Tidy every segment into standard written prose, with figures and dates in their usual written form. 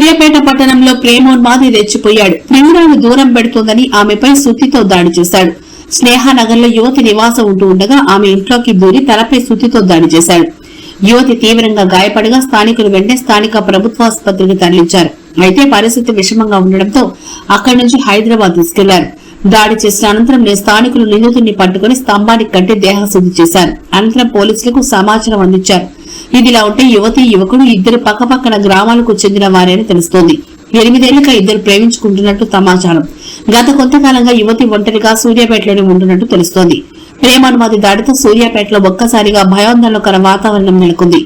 సూర్యాపేట పట్టణంలో ప్రేమోన్మాది రెచ్చిపోయాడు. ప్రియురాలు దూరం పెడుతోందని ఆమెపై సుత్తితో దాడి చేశాడు. స్నేహనగర్ లో యువతి నివాసం ఉంటూ ఉండగా ఆమె ఇంట్లోకి దూరి తలపై సుత్తితో దాడి చేశాడు. యువతి తీవ్రంగా గాయపడగా స్థానికులు వెంటనే స్థానిక ప్రభుత్వాసుపత్రికి తరలించారు. అయితే పరిస్థితి విషమంగా ఉండడంతో అక్కడి నుంచి హైదరాబాద్ తీసుకెళ్లారు. దాడి చేసిన అనంతరం స్థానికులు నిందితుడిని పట్టుకుని స్తంభానికి కట్టి దేహశుద్ధి చేశారు. అనంతరం పోలీసులకు సమాచారం అందించారు. ఇదిలా ఉంటే యువతి యువకుడు ఇద్దరు పక్కపక్కన గ్రామాలకు చెందిన వారేని తెలుస్తోంది. 8 ఏళ్లుగా ఇద్దరు ప్రేమించుకుంటున్నట్టు సమాచారం. గత కొంతకాలంగా యువతి ఒంటరిగా సూర్యాపేటలోనే ఉంటున్నట్టు తెలుస్తోంది. ప్రేమానుమతి దాడితో సూర్యాపేటలో ఒక్కసారిగా భయాందోళనకర వాతావరణం నెలకొంది.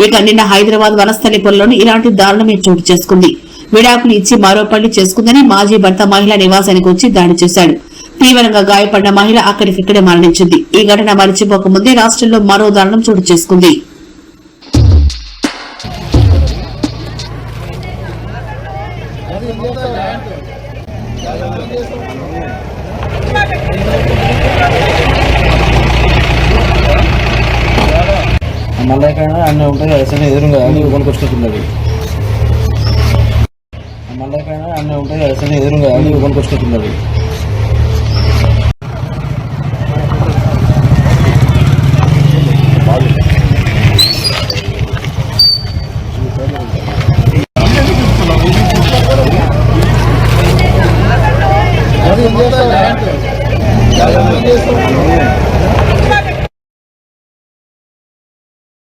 ఇక నిన్న హైదరాబాద్ వనస్థలిపురంలోని ఇలాంటి దారుణమే చోటు చేసుకుంది. విడాకులు ఇచ్చి మరో పెళ్లి చేసుకుందని మాజీ భర్త మహిళ నివాసానికి వచ్చి దాడి చేశాడు. తీవ్రంగా గాయపడిన మహిళ అక్కడికిక్కడే మరణించింది. ఈ ఘటన మరిచిపోకముందే రాష్ట్రంలో మరో దారుణం చోటు చేసుకుంది. మళ్ళీకైనా అన్నీ ఉంటాయి అసలు ఎదురుగా కొనుకొచ్చుకుంటున్నది. మళ్ళీకైనా అన్నీ ఉంటాయి అసలు ఎదురుగా కొనుకొచ్చుకుంటున్నది.